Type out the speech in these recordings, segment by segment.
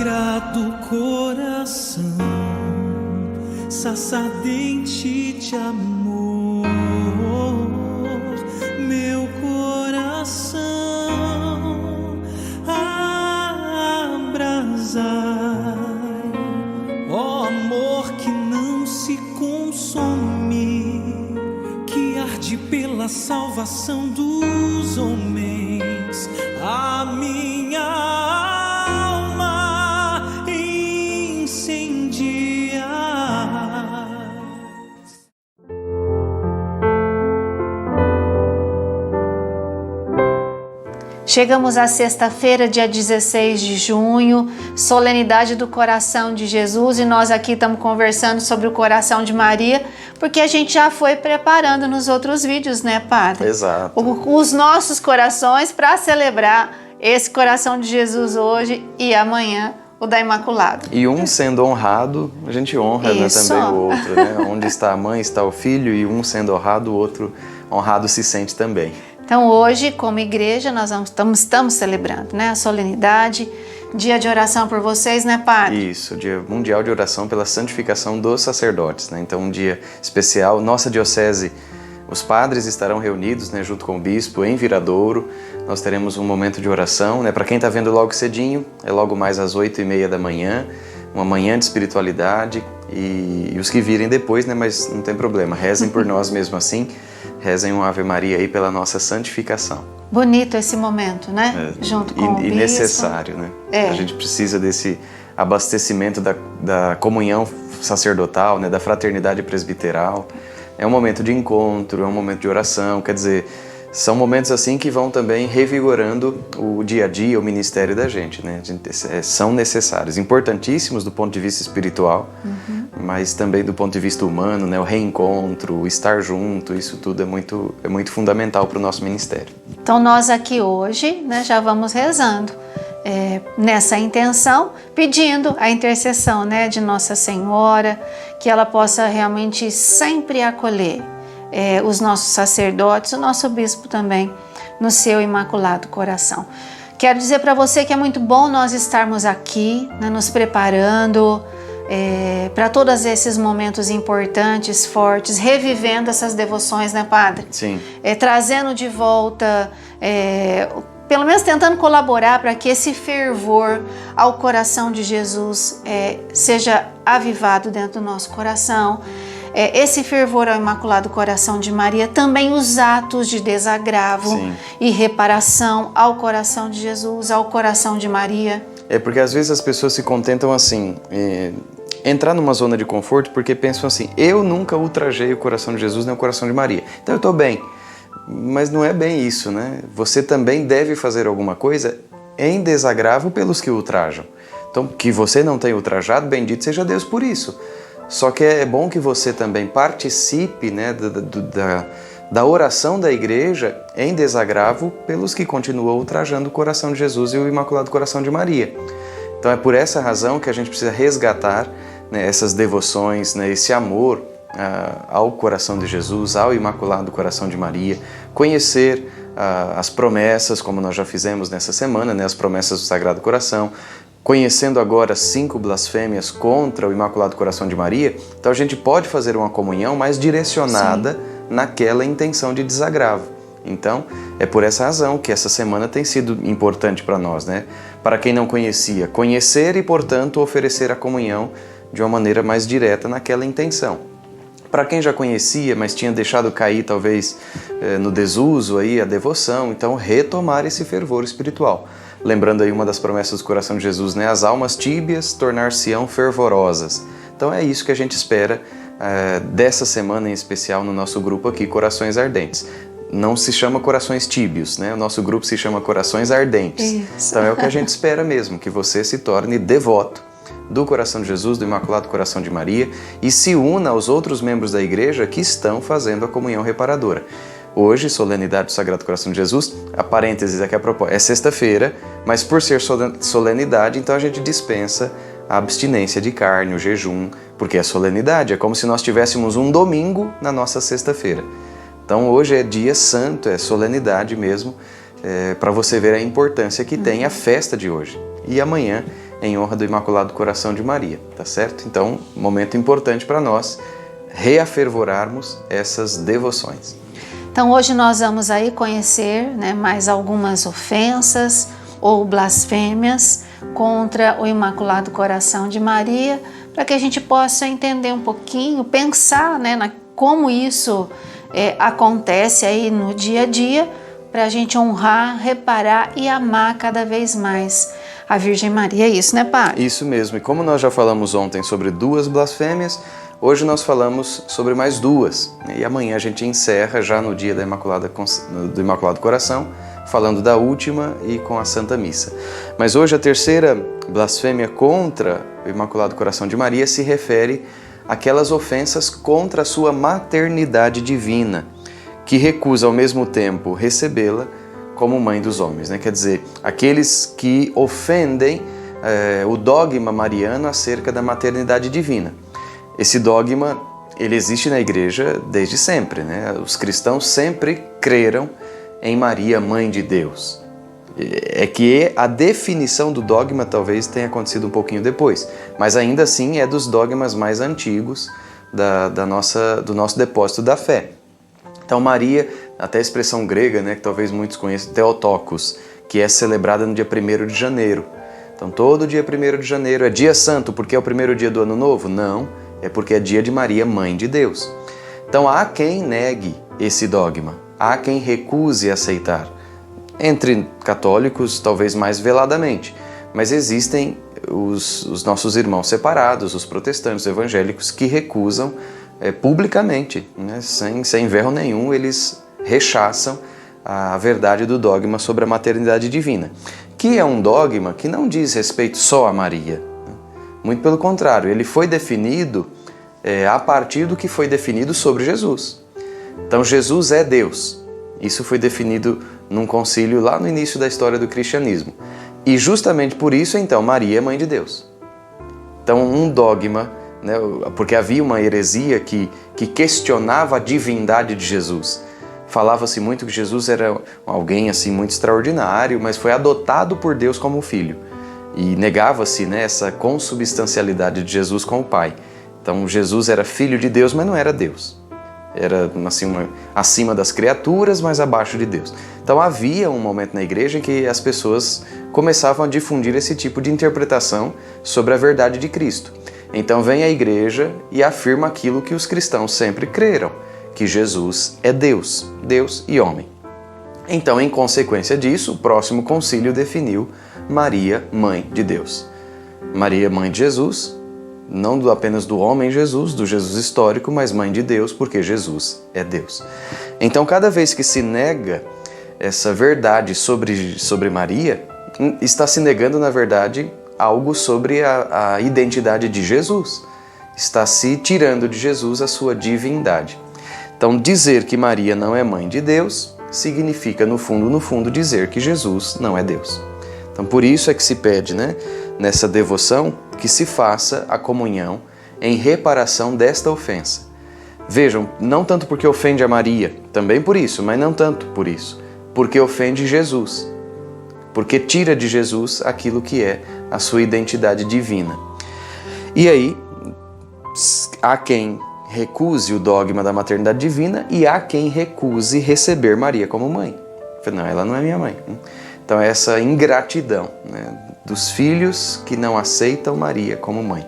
Sagrado coração, saçadente de amor, meu coração abrasai, ó amor que não se consome, que arde pela salvação dos homens, a minha alma incendia. Chegamos à sexta-feira, dia 16 de junho, solenidade do coração de Jesus, e nós aqui estamos conversando sobre o coração de Maria, porque a gente já foi preparando nos outros vídeos, né, Padre? Exato. Os nossos corações para celebrar esse coração de Jesus hoje e amanhã o da Imaculada. E um sendo honrado, a gente honra, né, também o outro, né? Onde está a mãe, está o filho, e um sendo honrado, o outro honrado se sente também. Então hoje, como igreja, nós estamos celebrando, né, a solenidade, dia de oração por vocês, né, Padre? Isso, dia mundial de oração pela santificação dos sacerdotes, né? Então um dia especial. Nossa diocese, os padres estarão reunidos, né, junto com o bispo em Viradouro. Nós teremos um momento de oração, né? Para quem está vendo logo cedinho, é logo mais às 8h30 da manhã, uma manhã de espiritualidade, e os que virem depois, né, mas não tem problema, rezem por nós mesmo assim. Rezem um Ave Maria aí pela nossa santificação. Bonito esse momento, né? Junto com o bispo. E necessário, né? A gente precisa desse abastecimento da comunhão sacerdotal, né? Da fraternidade presbiteral. É um momento de encontro, é um momento de oração, quer dizer, são momentos assim que vão também revigorando o dia a dia, o ministério da gente, né? São necessários, importantíssimos do ponto de vista espiritual, mas também do ponto de vista humano, né? O reencontro, o estar junto, isso tudo é muito fundamental para o nosso ministério. Então nós aqui hoje, né, já vamos rezando nessa intenção, pedindo a intercessão, né, de Nossa Senhora, que ela possa realmente sempre acolher os nossos sacerdotes, o nosso bispo também, no seu Imaculado Coração. Quero dizer para você que é muito bom nós estarmos aqui, né, nos preparando para todos esses momentos importantes, fortes, revivendo essas devoções, né, Padre? Sim. Trazendo de volta, pelo menos tentando colaborar para que esse fervor ao coração de Jesus seja avivado dentro do nosso coração. Esse fervor ao Imaculado Coração de Maria, também os atos de desagravo e reparação ao coração de Jesus, ao coração de Maria. Porque às vezes as pessoas se contentam assim, entrar numa zona de conforto porque pensam assim, eu nunca ultrajei o coração de Jesus nem o coração de Maria, então eu estou bem. Mas não é bem isso, né? Você também deve fazer alguma coisa em desagravo pelos que ultrajam. Então, que você não tenha ultrajado, bendito seja Deus por isso. Só que é bom que você também participe, né, da oração da igreja em desagravo pelos que continuam ultrajando o coração de Jesus e o Imaculado Coração de Maria. Então é por essa razão que a gente precisa resgatar, né, essas devoções, né, esse amor ao coração de Jesus, ao Imaculado Coração de Maria, conhecer as promessas, como nós já fizemos nessa semana, né, as promessas do Sagrado Coração, conhecendo agora 5 blasfêmias contra o Imaculado Coração de Maria. Então a gente pode fazer uma comunhão mais direcionada naquela intenção de desagravo. Então é por essa razão que essa semana tem sido importante para nós, né? Para quem não conhecia, conhecer e, portanto, oferecer a comunhão de uma maneira mais direta naquela intenção. Para quem já conhecia, mas tinha deixado cair talvez no desuso aí a devoção, então retomar esse fervor espiritual. Lembrando aí uma das promessas do coração de Jesus, né? As almas tíbias tornar-se-ão fervorosas. Então é isso que a gente espera dessa semana em especial no nosso grupo aqui, Corações Ardentes. Não se chama Corações Tíbios, né? O nosso grupo se chama Corações Ardentes. Isso. Então é o que a gente espera mesmo, que você se torne devoto do coração de Jesus, do Imaculado Coração de Maria, e se una aos outros membros da igreja que estão fazendo a comunhão reparadora. Hoje, solenidade do Sagrado Coração de Jesus, a parênteses aqui a propósito, é sexta-feira, mas por ser solenidade, então a gente dispensa a abstinência de carne, o jejum, porque é solenidade, é como se nós tivéssemos um domingo na nossa sexta-feira. Então hoje é dia santo, é solenidade mesmo, para você ver a importância que tem a festa de hoje. E amanhã em honra do Imaculado Coração de Maria, tá certo? Então, momento importante para nós reafervorarmos essas devoções. Então hoje nós vamos aí conhecer, né, mais algumas ofensas ou blasfêmias contra o Imaculado Coração de Maria, para que a gente possa entender um pouquinho, pensar, né, como isso acontece aí no dia a dia, para a gente honrar, reparar e amar cada vez mais a Virgem Maria. É isso, né, Padre? Isso mesmo. E como nós já falamos ontem sobre 2 blasfêmias, hoje nós falamos sobre mais 2. E amanhã a gente encerra já no dia do Imaculado Coração, falando da última e com a Santa Missa. Mas hoje a terceira blasfêmia contra o Imaculado Coração de Maria se refere àquelas ofensas contra a sua maternidade divina, que recusa ao mesmo tempo recebê-la como mãe dos homens, né? Quer dizer, aqueles que ofendem o dogma mariano acerca da maternidade divina. Esse dogma, ele existe na Igreja desde sempre, né? Os cristãos sempre creram em Maria, Mãe de Deus. É que a definição do dogma talvez tenha acontecido um pouquinho depois, mas ainda assim é dos dogmas mais antigos do nosso depósito da fé. Então Maria, até a expressão grega, né, que talvez muitos conheçam, Theotokos, que é celebrada no dia 1º de janeiro. Então todo dia 1º de janeiro é dia santo porque é o primeiro dia do ano novo? Não, é porque é dia de Maria, Mãe de Deus. Então há quem negue esse dogma, há quem recuse aceitar. Entre católicos, talvez mais veladamente, mas existem os nossos irmãos separados, os protestantes evangélicos, que recusam publicamente, né? Sem verro nenhum, eles rechaçam a verdade do dogma sobre a maternidade divina, que é um dogma que não diz respeito só a Maria, né? Muito pelo contrário, ele foi definido a partir do que foi definido sobre Jesus. Então Jesus é Deus. Isso foi definido num concílio lá no início da história do cristianismo. E justamente por isso, então, Maria é Mãe de Deus. Então, um dogma, né, porque havia uma heresia que questionava a divindade de Jesus. Falava-se muito que Jesus era alguém assim muito extraordinário, mas foi adotado por Deus como filho. E negava-se, né, essa consubstancialidade de Jesus com o Pai. Então, Jesus era filho de Deus, mas não era Deus. Era assim, acima das criaturas, mas abaixo de Deus. Então havia um momento na igreja em que as pessoas começavam a difundir esse tipo de interpretação sobre a verdade de Cristo. Então vem a igreja e afirma aquilo que os cristãos sempre creram, que Jesus é Deus, Deus e homem. Então, em consequência disso, o próximo concílio definiu Maria, Mãe de Deus. Maria, Mãe de Jesus, não apenas do homem Jesus, do Jesus histórico, mas Mãe de Deus, porque Jesus é Deus. Então, cada vez que se nega essa verdade sobre Maria, está se negando, na verdade, algo sobre a identidade de Jesus. Está se tirando de Jesus a sua divindade. Então, dizer que Maria não é Mãe de Deus significa, no fundo, dizer que Jesus não é Deus. Então, por isso é que se pede, né, nessa devoção, que se faça a comunhão em reparação desta ofensa. Vejam, não tanto porque ofende a Maria, também por isso, mas não tanto por isso, porque ofende Jesus, porque tira de Jesus aquilo que é a sua identidade divina. E aí, há quem recuse o dogma da maternidade divina e há quem recuse receber Maria como mãe. Não, ela não é minha mãe. Então, essa ingratidão, né, dos filhos que não aceitam Maria como mãe.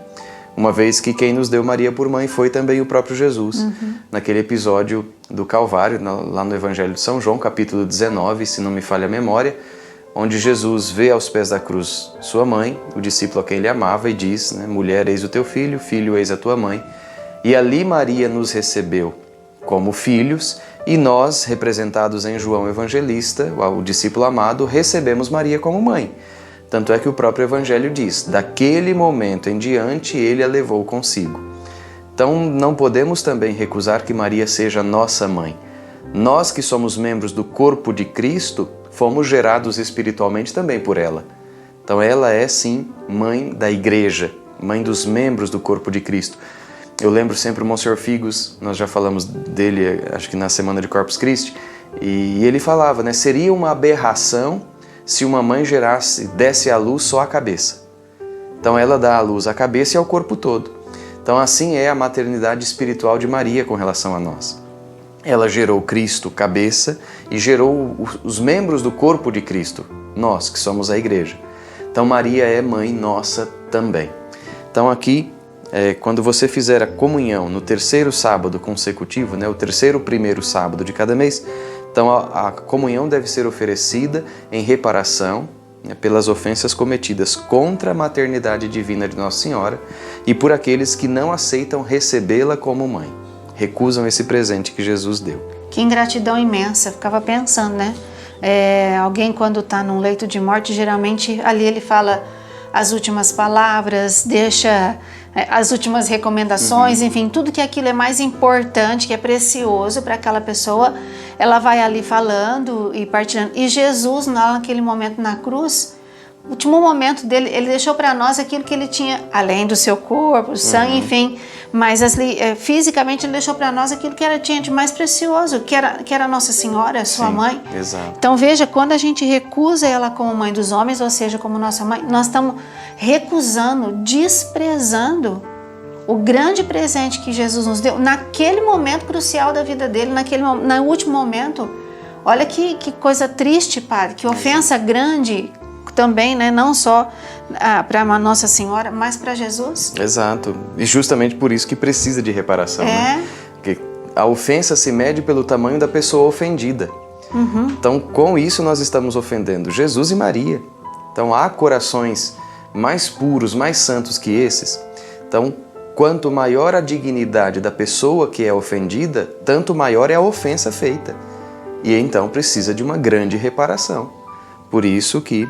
Uma vez que quem nos deu Maria por mãe foi também o próprio Jesus, naquele episódio do Calvário, lá no Evangelho de São João, capítulo 19, se não me falha a memória, onde Jesus vê aos pés da cruz sua mãe, o discípulo a quem ele amava, e diz, né, mulher, eis o teu filho, filho, eis a tua mãe. E ali Maria nos recebeu como filhos, e nós, representados em João Evangelista, o discípulo amado, recebemos Maria como mãe. Tanto é que o próprio Evangelho diz, daquele momento em diante ele a levou consigo. Então não podemos também recusar que Maria seja nossa mãe. Nós que somos membros do corpo de Cristo, fomos gerados espiritualmente também por ela. Então ela é sim mãe da igreja, mãe dos membros do corpo de Cristo. Eu lembro sempre o Monsenhor Figos, nós já falamos dele, acho que na Semana de Corpus Christi, e ele falava, né, seria uma aberração se uma mãe desse à luz só a cabeça. Então ela dá à luz à cabeça e ao corpo todo. Então assim é a maternidade espiritual de Maria com relação a nós. Ela gerou Cristo, cabeça, e gerou os membros do corpo de Cristo, nós que somos a igreja. Então Maria é mãe nossa também. Então aqui, quando você fizer a comunhão no terceiro sábado consecutivo, né, o terceiro primeiro sábado de cada mês, então a comunhão deve ser oferecida em reparação, né, pelas ofensas cometidas contra a maternidade divina de Nossa Senhora e por aqueles que não aceitam recebê-la como mãe, recusam esse presente que Jesus deu. Que ingratidão imensa, ficava pensando, né? Alguém quando está num leito de morte, geralmente ali ele fala as últimas palavras, deixa as últimas recomendações, enfim, tudo que aquilo é mais importante, que é precioso para aquela pessoa, ela vai ali falando e partilhando. E Jesus, naquele momento na cruz, o último momento dele, ele deixou para nós aquilo que ele tinha, além do seu corpo, do sangue, enfim, mas fisicamente ele deixou para nós aquilo que ela tinha de mais precioso, que era Nossa Senhora, sua mãe. Exato. Então veja, quando a gente recusa ela como mãe dos homens, ou seja, como nossa mãe, nós estamos recusando, desprezando o grande presente que Jesus nos deu naquele momento crucial da vida dele, no último momento. Olha que coisa triste, padre, que ofensa grande também, né? Não só para Nossa Senhora, mas para Jesus. Exato. E justamente por isso que precisa de reparação. Né? Porque a ofensa se mede pelo tamanho da pessoa ofendida. Então, com isso nós estamos ofendendo Jesus e Maria. Então, há corações mais puros, mais santos que esses. Então, quanto maior a dignidade da pessoa que é ofendida, tanto maior é a ofensa feita. E então precisa de uma grande reparação. Por isso que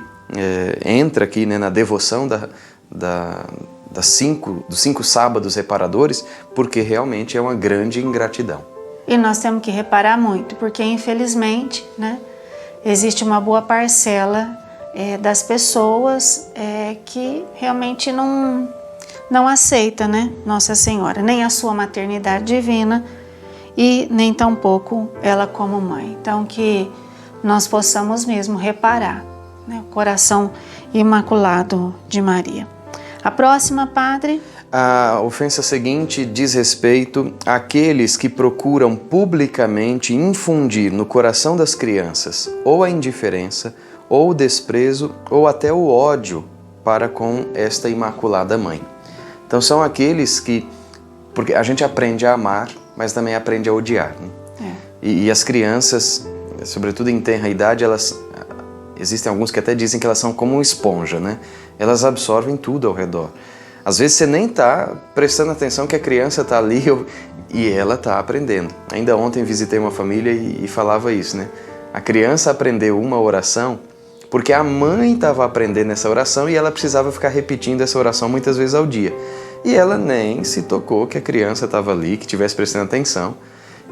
entra aqui, né, na devoção dos 5 sábados reparadores, porque realmente é uma grande ingratidão. E nós temos que reparar muito, porque infelizmente, né, existe uma boa parcela das pessoas que realmente não aceita, né, Nossa Senhora, nem a sua maternidade divina e nem tampouco ela como mãe. Então que nós possamos mesmo reparar, né, o coração imaculado de Maria. A próxima, padre. A ofensa seguinte diz respeito àqueles que procuram publicamente infundir no coração das crianças ou a indiferença, ou o desprezo, ou até o ódio para com esta Imaculada Mãe. Então são aqueles que, porque a gente aprende a amar, mas também aprende a odiar. Né? E as crianças, sobretudo em tenra idade, existem alguns que até dizem que elas são como uma esponja, né? Elas absorvem tudo ao redor. Às vezes você nem está prestando atenção que a criança está ali e ela está aprendendo. Ainda ontem visitei uma família e falava isso, né? A criança aprendeu uma oração porque a mãe estava aprendendo essa oração e ela precisava ficar repetindo essa oração muitas vezes ao dia. E ela nem se tocou que a criança estava ali, que estivesse prestando atenção.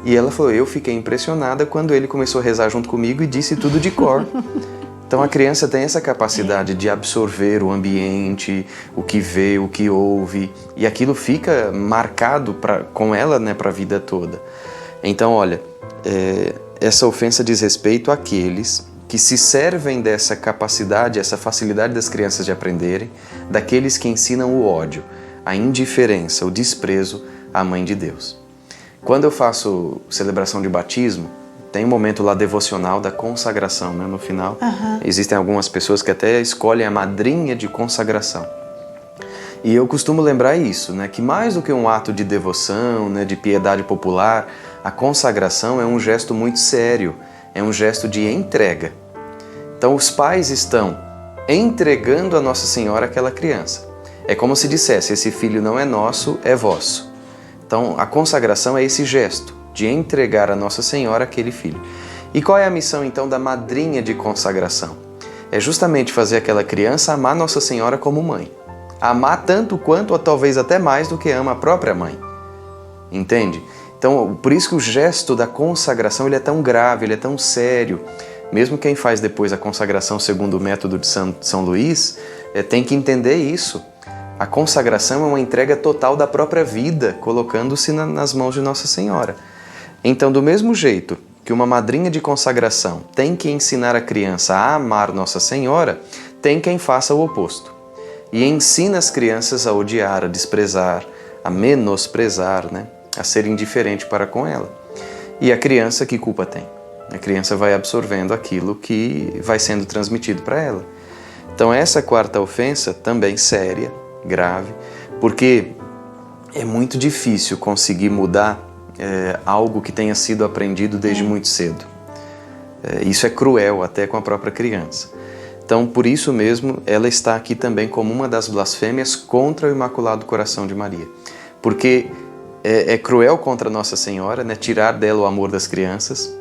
E ela falou, eu fiquei impressionada quando ele começou a rezar junto comigo e disse tudo de cor. Então a criança tem essa capacidade de absorver o ambiente, o que vê, o que ouve, e aquilo fica marcado com ela, né, para a vida toda. Então, olha, essa ofensa diz respeito àqueles que se servem dessa capacidade, essa facilidade das crianças de aprenderem, daqueles que ensinam o ódio, a indiferença, o desprezo à Mãe de Deus. Quando eu faço celebração de batismo, tem um momento lá devocional da consagração, né, no final. Existem algumas pessoas que até escolhem a madrinha de consagração. E eu costumo lembrar isso, né, que mais do que um ato de devoção, né, de piedade popular, a consagração é um gesto muito sério, é um gesto de entrega. Então os pais estão entregando a Nossa Senhora àquela criança. É como se dissesse, esse filho não é nosso, é vosso. Então a consagração é esse gesto de entregar a Nossa Senhora aquele filho. E qual é a missão então da madrinha de consagração? É justamente fazer aquela criança amar Nossa Senhora como mãe. Amar tanto quanto, ou talvez até mais do que ama a própria mãe. Entende? Então, por isso que o gesto da consagração ele é tão grave, ele é tão sério. Mesmo quem faz depois a consagração segundo o método de São Luís, tem que entender isso. A consagração é uma entrega total da própria vida, colocando-se nas mãos de Nossa Senhora. Então, do mesmo jeito que uma madrinha de consagração tem que ensinar a criança a amar Nossa Senhora, tem quem faça o oposto. e ensina as crianças a odiar, a desprezar, a menosprezar, né? A ser indiferente para com ela. E a criança, que culpa tem? A criança vai absorvendo aquilo que vai sendo transmitido para ela. Então essa quarta ofensa, também séria, grave, porque é muito difícil conseguir mudar algo que tenha sido aprendido desde muito cedo. Isso é cruel até com a própria criança. Então, por isso mesmo, ela está aqui também como uma das blasfêmias contra o Imaculado Coração de Maria. Porque é cruel contra Nossa Senhora, né, tirar dela o amor das crianças,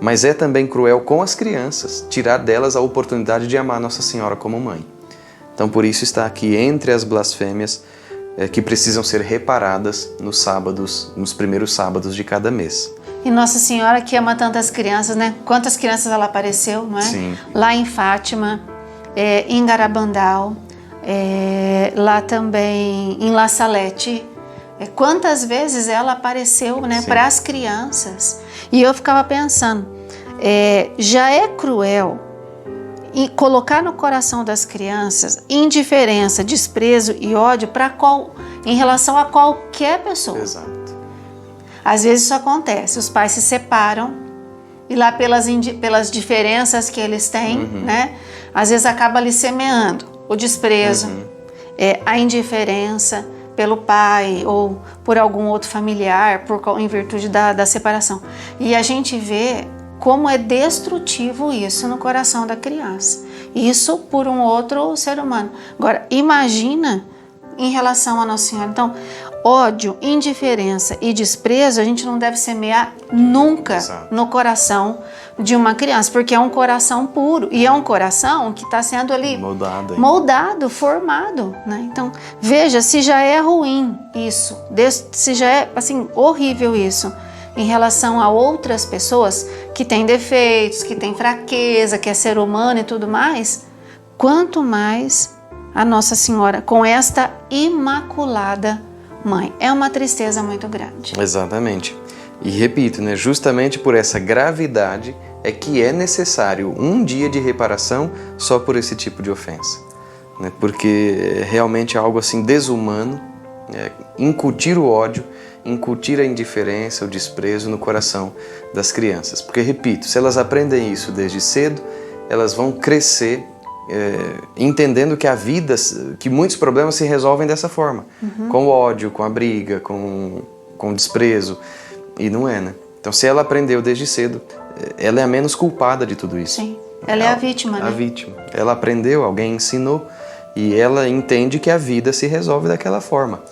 mas é também cruel com as crianças, tirar delas a oportunidade de amar Nossa Senhora como mãe. Então, por isso está aqui entre as blasfêmias que precisam ser reparadas nos sábados, nos primeiros sábados de cada mês. E Nossa Senhora que ama tantas crianças, né? Quantas crianças ela apareceu, não é? Sim. Lá em Fátima, em Garabandal, lá também em La Salette. Quantas vezes ela apareceu, né, para as crianças. E eu ficava pensando, já é cruel e colocar no coração das crianças indiferença, desprezo e ódio em relação a qualquer pessoa. Exato. Às vezes isso acontece, os pais se separam e lá pelas diferenças que eles têm, né, às vezes acaba ali semeando o desprezo, a indiferença pelo pai ou por algum outro familiar, em virtude da separação. E a gente vê como é destrutivo isso no coração da criança. Isso por um outro ser humano. Agora, imagina em relação a Nossa Senhora. Então, ódio, indiferença e desprezo a gente não deve semear nunca no coração de uma criança, porque é um coração puro e é um coração que está sendo ali moldado, formado, né? Então, veja, se já é ruim isso, se já é assim horrível isso em relação a outras pessoas que têm defeitos, que têm fraqueza, que é ser humano e tudo mais, quanto mais a Nossa Senhora com esta imaculada mãe. É uma tristeza muito grande. Exatamente. E repito, né, justamente por essa gravidade é que é necessário um dia de reparação só por esse tipo de ofensa, né? Porque realmente é algo assim desumano, incutir o ódio, incutir a indiferença, o desprezo no coração das crianças. Porque, repito, se elas aprendem isso desde cedo, elas vão crescer entendendo que a vida, que muitos problemas se resolvem dessa forma, com o ódio, com a briga, com o desprezo, e não é, né? Então, se ela aprendeu desde cedo, ela é a menos culpada de tudo isso. Sim, ela é a vítima, né? A vítima. Ela aprendeu, alguém ensinou, e ela entende que a vida se resolve daquela forma.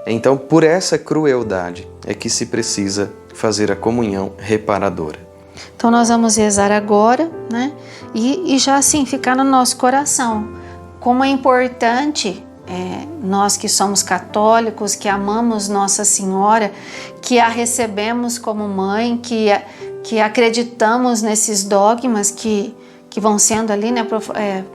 Então, por essa crueldade é que se precisa fazer a comunhão reparadora. Então nós vamos rezar agora, né? E já assim ficar no nosso coração. Como é importante nós que somos católicos, que amamos Nossa Senhora, que a recebemos como mãe, que acreditamos nesses dogmas que vão sendo ali, né,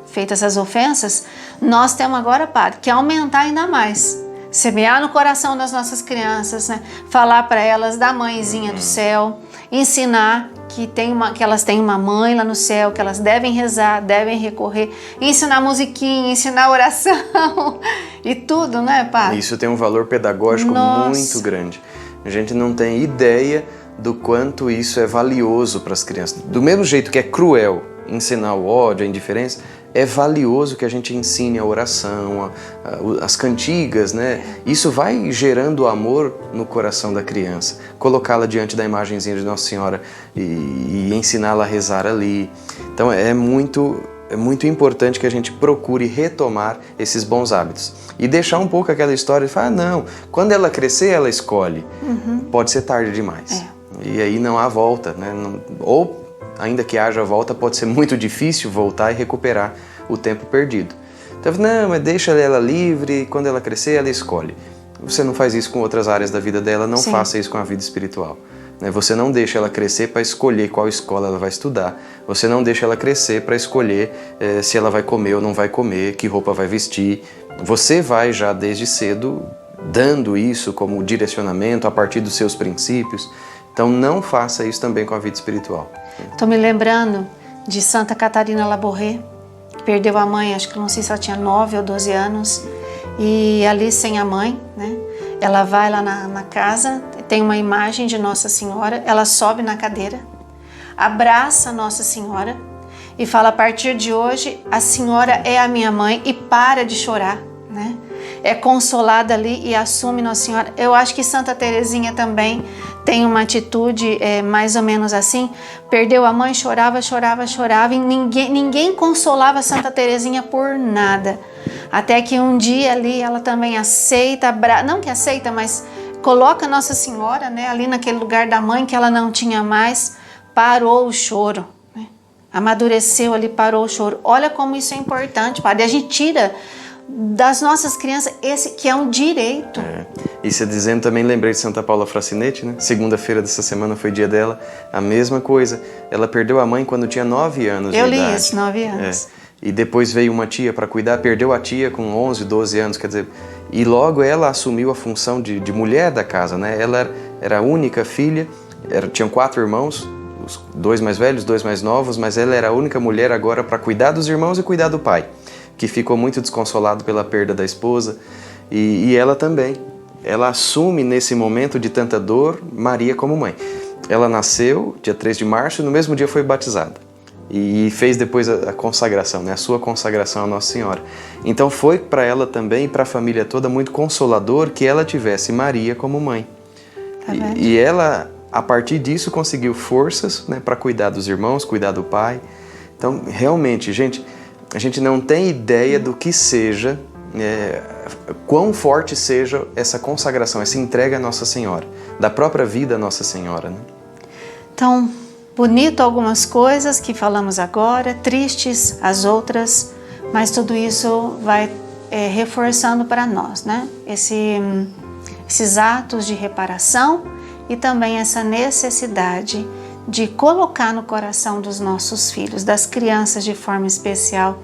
feitas as ofensas, nós temos agora, Padre, que aumentar ainda mais. Semear no coração das nossas crianças, né? Falar para elas da mãezinha do céu, ensinar que elas têm uma mãe lá no céu, que elas devem rezar, devem recorrer, ensinar musiquinha, ensinar oração e tudo, né, Padre? Isso tem um valor pedagógico muito grande. A gente não tem ideia do quanto isso é valioso para as crianças. Do mesmo jeito que é cruel ensinar o ódio, a indiferença, é valioso que a gente ensine a oração, as cantigas, né? Isso vai gerando amor no coração da criança. Colocá-la diante da imagenzinha de Nossa Senhora e ensiná-la a rezar ali. Então é muito importante que a gente procure retomar esses bons hábitos. E deixar um pouco aquela história de falar, não, quando ela crescer, ela escolhe. Pode ser tarde demais. E aí não há volta, né? Ou ainda que haja volta, pode ser muito difícil voltar e recuperar o tempo perdido. Então, não, mas deixa ela livre, quando ela crescer, ela escolhe. Você não faz isso com outras áreas da vida dela, não faça isso com a vida espiritual. Você não deixa ela crescer para escolher qual escola ela vai estudar. Você não deixa ela crescer para escolher se ela vai comer ou não vai comer, que roupa vai vestir. Você vai já desde cedo dando isso como direcionamento a partir dos seus princípios. Então não faça isso também com a vida espiritual. Estou me lembrando de Santa Catarina Labouré, que perdeu a mãe, acho que não sei se ela tinha 9 ou 12 anos, e ali sem a mãe, né? Ela vai lá na casa, tem uma imagem de Nossa Senhora, ela sobe na cadeira, abraça Nossa Senhora e fala: a partir de hoje a senhora é a minha mãe, e para de chorar, né? É consolada ali e assume Nossa Senhora. Eu acho que Santa Teresinha também tem uma atitude mais ou menos assim. Perdeu a mãe, chorava e ninguém consolava Santa Teresinha por nada. Até que um dia ali ela também aceita, não que aceita, mas coloca Nossa Senhora, né, ali naquele lugar da mãe que ela não tinha mais, parou o choro, né? Amadureceu ali, parou o choro. Olha como isso é importante, padre. A gente tira das nossas crianças esse que é um direito. E você dizendo também, lembrei de Santa Paula Fracinetti, né? Segunda-feira dessa semana foi dia dela, a mesma coisa. Ela perdeu a mãe quando tinha 9 anos de idade. Eu li isso, 9 anos. E depois veio uma tia para cuidar, perdeu a tia com 11, 12 anos, quer dizer, e logo ela assumiu a função de mulher da casa, né? Ela era a única filha, tinham 4 irmãos, os 2 mais velhos, 2 mais novos, mas ela era a única mulher agora para cuidar dos irmãos e cuidar do pai, que ficou muito desconsolado pela perda da esposa, e ela também. Ela assume nesse momento de tanta dor Maria como mãe. Ela nasceu dia 3 de março e no mesmo dia foi batizada. E fez depois a consagração, né? A sua consagração à Nossa Senhora. Então foi para ela também e para a família toda muito consolador que ela tivesse Maria como mãe. Tá vendo? E ela, a partir disso, conseguiu forças, né, para cuidar dos irmãos, cuidar do pai. Então, realmente, gente, a gente não tem ideia do que seja, quão forte seja essa consagração, essa entrega à Nossa Senhora, da própria vida à Nossa Senhora, né? Então, bonito algumas coisas que falamos agora, tristes as outras, mas tudo isso vai reforçando para nós, né? Esses atos de reparação e também essa necessidade de colocar no coração dos nossos filhos, das crianças de forma especial,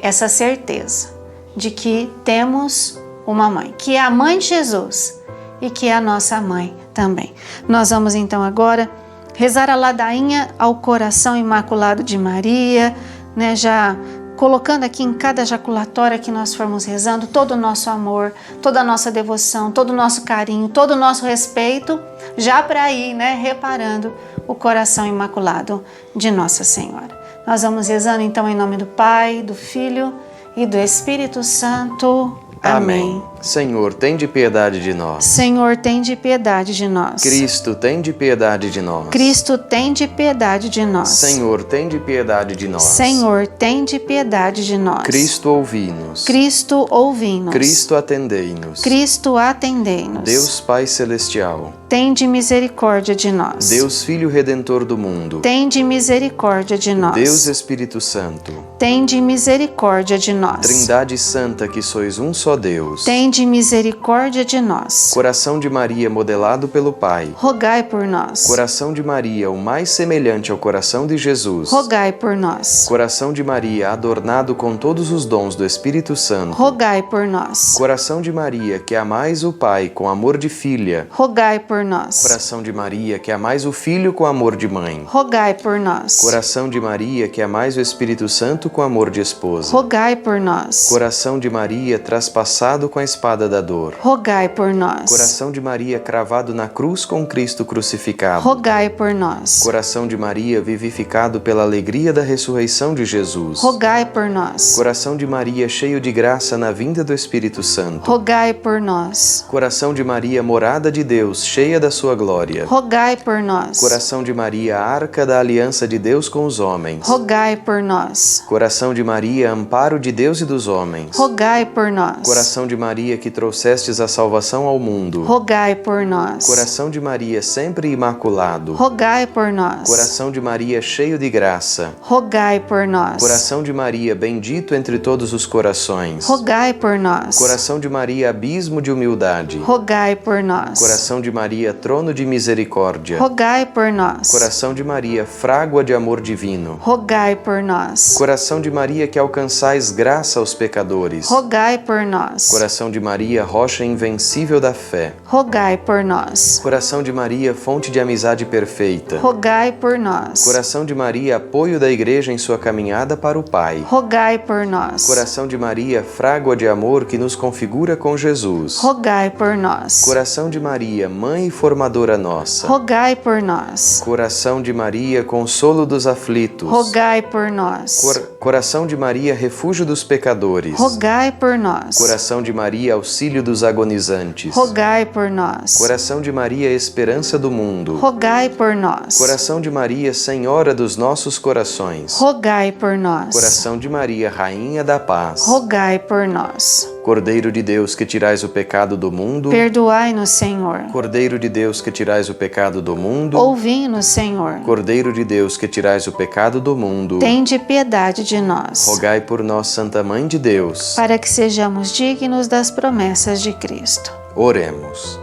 essa certeza de que temos uma mãe, que é a mãe de Jesus e que é a nossa mãe também. Nós vamos então agora rezar a ladainha ao coração imaculado de Maria, né? Já colocando aqui em cada jaculatória que nós formos rezando todo o nosso amor, toda a nossa devoção, todo o nosso carinho, todo o nosso respeito, já para ir, né, reparando o coração imaculado de Nossa Senhora. Nós vamos rezando então em nome do Pai, do Filho e do Espírito Santo. Amém. Senhor, tende piedade de nós. Senhor, tende piedade de nós. Cristo, tende piedade de nós. Cristo, tende piedade de nós. Senhor, tende piedade de nós. Senhor, tende piedade de nós. Cristo, ouvi-nos. Cristo, ouvi-nos. Cristo, atendei-nos. Cristo, atendei-nos. Deus Pai Celestial, tende misericórdia de nós. Deus Filho Redentor do mundo, tende misericórdia de nós. Deus Espírito Santo, tende misericórdia de nós. Trindade Santa, que sois um só Deus, tende misericórdia de nós. Coração de Maria modelado pelo Pai, rogai por nós. Coração de Maria, o mais semelhante ao coração de Jesus, rogai por nós. Coração de Maria, adornado com todos os dons do Espírito Santo, rogai por nós. Coração de Maria, que amais o Pai com amor de filha, rogai por nós. Coração de Maria, que amais o Filho com amor de mãe, rogai por nós. Coração de Maria, que amais o Espírito Santo com amor de esposa, rogai por nós. Coração de Maria, traspassado com a espada da dor, rogai por nós. Coração de Maria, cravado na cruz com Cristo crucificado, rogai por nós. Coração de Maria, vivificado pela alegria da ressurreição de Jesus, rogai por nós. Coração de Maria, cheio de graça na vinda do Espírito Santo, rogai por nós. Coração de Maria, morada de Deus, cheia da sua glória, rogai por nós. Coração de Maria, arca da aliança de Deus com os homens, rogai por nós. Coração de Maria, amparo de Deus e dos homens, rogai por nós. Coração de Maria, que trouxestes a salvação ao mundo, rogai por nós. Coração de Maria, sempre imaculado, rogai por nós. Coração de Maria, cheio de graça, rogai por nós. Coração de Maria, bendito entre todos os corações, rogai por nós. Coração de Maria, abismo de humildade, rogai por nós. Coração de Maria, trono de misericórdia, rogai por nós. Coração de Maria, frágua de amor divino, rogai por nós. Coração de Maria, que alcançais graça aos pecadores, rogai por nós. Coração de de Maria, rocha invencível da fé. Rogai por nós. Coração de Maria, fonte de amizade perfeita. Rogai por nós. Coração de Maria, apoio da Igreja em sua caminhada para o Pai. Rogai por nós. Coração de Maria, frágua de amor que nos configura com Jesus. Rogai por nós. Coração de Maria, mãe e formadora nossa. Rogai por nós. Coração de Maria, consolo dos aflitos. Rogai por nós. Coração de Maria, refúgio dos pecadores. Rogai por nós. Coração de Maria, auxílio dos agonizantes. Rogai por nós. Coração de Maria, esperança do mundo. Rogai por nós. Coração de Maria, Senhora dos nossos corações. Rogai por nós. Coração de Maria, Rainha da paz. Rogai por nós. Cordeiro de Deus que tirais o pecado do mundo. Perdoai-nos, Senhor. Cordeiro de Deus que tirais o pecado do mundo. Ouvi-nos, Senhor. Cordeiro de Deus que tirais o pecado do mundo. Tende piedade de nós. Rogai por nós, Santa Mãe de Deus. Para que sejamos dignos das promessas de Cristo. Oremos.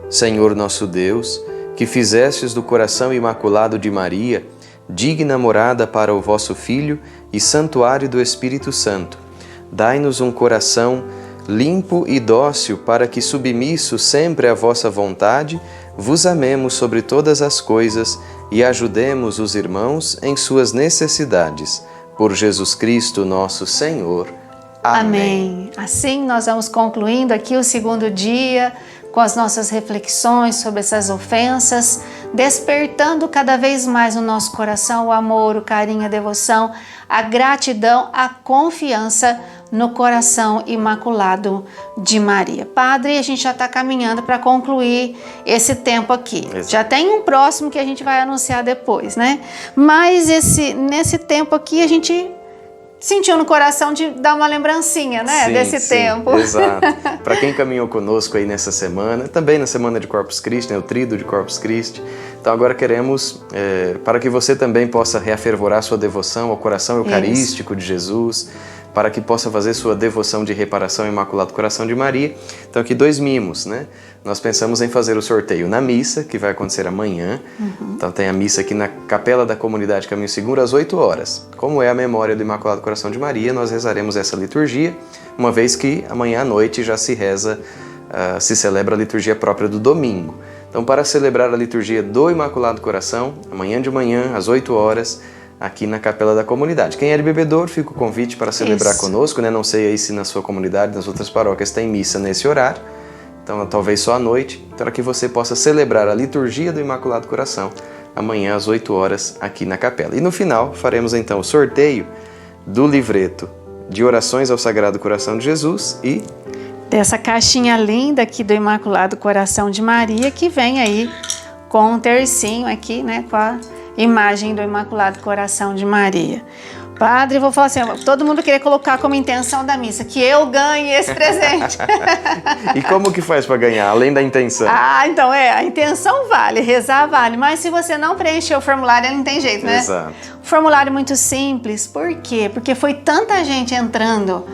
Senhor nosso Deus, que fizestes do coração imaculado de Maria digna morada para o vosso Filho e santuário do Espírito Santo, dai-nos um coração limpo e dócil para que, submisso sempre à vossa vontade, vos amemos sobre todas as coisas e ajudemos os irmãos em suas necessidades. Por Jesus Cristo, nosso Senhor. Amém. Assim nós vamos concluindo aqui o segundo dia com as nossas reflexões sobre essas ofensas, despertando cada vez mais no nosso coração o amor, o carinho, a devoção, a gratidão, a confiança no coração imaculado de Maria. Padre, a gente já está caminhando para concluir esse tempo aqui. Exato. Já tem um próximo que a gente vai anunciar depois, né? Mas nesse tempo aqui a gente sentiu no coração de dar uma lembrancinha, né, Sim, desse sim, tempo. Exato. Para quem caminhou conosco aí nessa semana, também na semana de Corpus Christi, né, o Tríduo de Corpus Christi. Então agora queremos, para que você também possa reafervorar sua devoção ao coração eucarístico de Jesus, para que possa fazer sua devoção de reparação ao Imaculado Coração de Maria. Então aqui 2 mimos, né? Nós pensamos em fazer o sorteio na missa, que vai acontecer amanhã. Então tem a missa aqui na Capela da Comunidade Caminho Seguro às 8 horas. Como é a memória do Imaculado Coração de Maria, nós rezaremos essa liturgia, uma vez que amanhã à noite já se celebra a liturgia própria do domingo. Então, para celebrar a liturgia do Imaculado Coração, amanhã de manhã, às 8 horas, aqui na Capela da Comunidade. Quem é de Bebedouro, fica o convite para celebrar conosco, né? Não sei aí se na sua comunidade, nas outras paróquias, tem missa nesse horário. Então, talvez só à noite, para que você possa celebrar a liturgia do Imaculado Coração, amanhã às 8 horas, aqui na Capela. E no final, faremos então o sorteio do livreto de orações ao Sagrado Coração de Jesus e dessa caixinha linda aqui do Imaculado Coração de Maria, que vem aí com um tercinho aqui, né, com a imagem do Imaculado Coração de Maria. Padre, vou falar assim, todo mundo queria colocar como intenção da missa, que eu ganhe esse presente. E como que faz para ganhar, além da intenção? Então a intenção vale, rezar vale, mas se você não preencher o formulário, não tem jeito, né? Exato. Formulário muito simples, por quê? Porque foi tanta gente entrando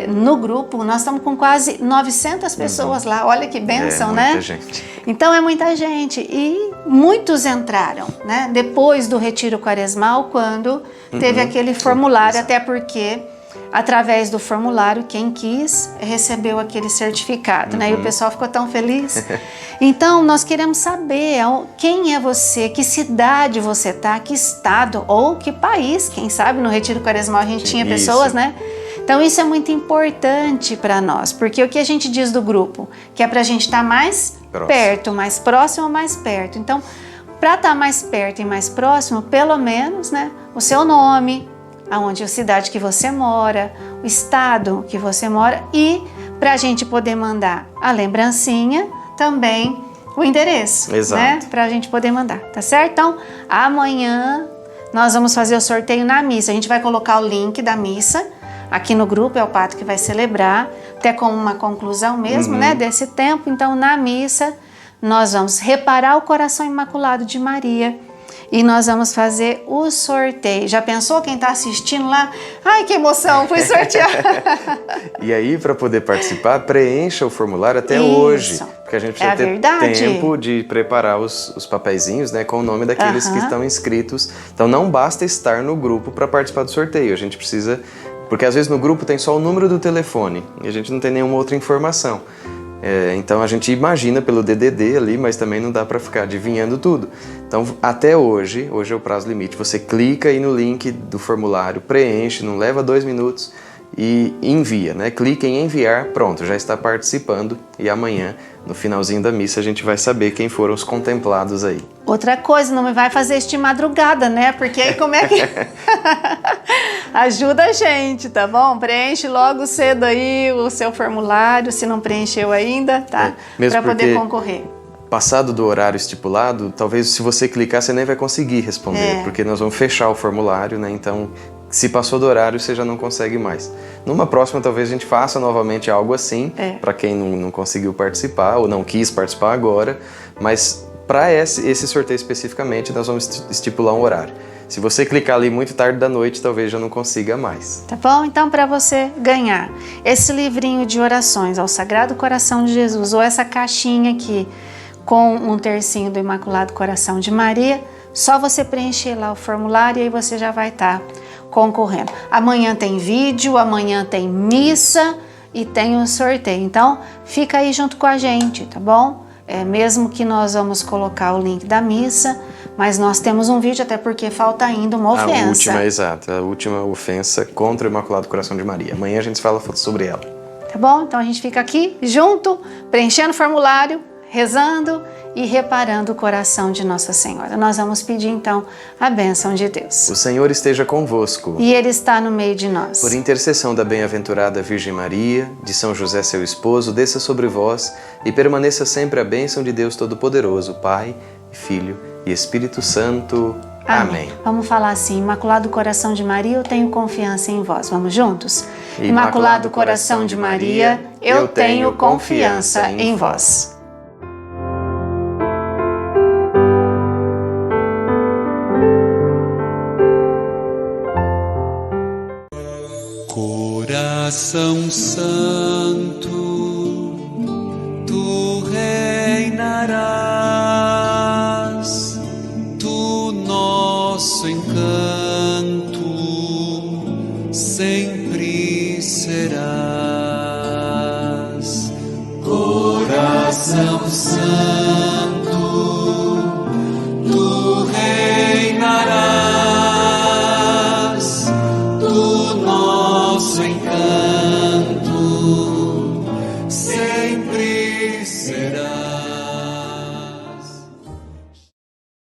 no grupo, nós estamos com quase 900 pessoas lá, olha que bênção, né? Muita gente. Então é muita gente e muitos entraram, né? Depois do retiro quaresmal, quando teve aquele formulário, até porque através do formulário, quem quis recebeu aquele certificado, né? E o pessoal ficou tão feliz. Então, nós queremos saber quem é você, que cidade você está, que estado ou que país. Quem sabe no retiro quaresmal a gente tinha pessoas, né? Então, isso é muito importante para nós, porque o que a gente diz do grupo? Que é para a gente estar mais perto, mais próximo, mais perto. Então, para estar mais perto e mais próximo, pelo menos, né, o seu nome, a cidade que você mora, o estado que você mora e para a gente poder mandar a lembrancinha, também o endereço, exato, né, para a gente poder mandar, tá certo? Então, amanhã nós vamos fazer o sorteio na missa. A gente vai colocar o link da missa aqui no grupo, é o padre que vai celebrar, até como uma conclusão mesmo, né, desse tempo. Então, na missa, nós vamos reparar o coração imaculado de Maria e nós vamos fazer o sorteio. Já pensou quem está assistindo lá? Ai, que emoção, fui sortear! E aí, para poder participar, preencha o formulário até hoje, porque a gente precisa ter tempo de preparar os papeizinhos, né, com o nome daqueles que estão inscritos. Então, não basta estar no grupo para participar do sorteio, a gente precisa Porque às vezes no grupo tem só o número do telefone e a gente não tem nenhuma outra informação. Então a gente imagina pelo DDD ali, mas também não dá para ficar adivinhando tudo. Então até hoje é o prazo limite. Você clica aí no link do formulário, preenche, não leva 2 minutos e envia, né? Clica em enviar, pronto, já está participando e amanhã, no finalzinho da missa, a gente vai saber quem foram os contemplados aí. Outra coisa, não me vai fazer isso de madrugada, né? Porque aí como é que... Ajuda a gente, tá bom? Preenche logo cedo aí o seu formulário, se não preencheu ainda, tá? Para poder concorrer. Passado do horário estipulado, talvez se você clicar você nem vai conseguir responder, porque nós vamos fechar o formulário, né? Então, se passou do horário, você já não consegue mais. Numa próxima, talvez a gente faça novamente algo assim, para quem não conseguiu participar ou não quis participar agora, mas para esse sorteio especificamente, nós vamos estipular um horário. Se você clicar ali muito tarde da noite, talvez já não consiga mais. Tá bom? Então, para você ganhar esse livrinho de orações ao Sagrado Coração de Jesus, ou essa caixinha aqui com um tercinho do Imaculado Coração de Maria, só você preencher lá o formulário e aí você já vai estar concorrendo. Amanhã tem vídeo, amanhã tem missa e tem um sorteio. Então, fica aí junto com a gente, tá bom? Mesmo que nós vamos colocar o link da missa, mas nós temos um vídeo, até porque falta ainda uma ofensa. A última ofensa contra o Imaculado Coração de Maria. Amanhã a gente fala sobre ela. Tá bom? Então a gente fica aqui junto, preenchendo o formulário, rezando e reparando o coração de Nossa Senhora. Nós vamos pedir então a bênção de Deus. O Senhor esteja convosco. E Ele está no meio de nós. Por intercessão da bem-aventurada Virgem Maria, de São José seu esposo, desça sobre vós e permaneça sempre a bênção de Deus Todo-Poderoso, Pai, Filho e Espírito Santo. Amém. Vamos falar assim: Imaculado Coração de Maria, eu tenho confiança em vós. Vamos juntos? Imaculado Coração de Maria, eu tenho confiança em vós. Coração Santo, tu reinarás, tu nosso encanto sempre serás. Coração Santo, tu reinarás, tu nosso encanto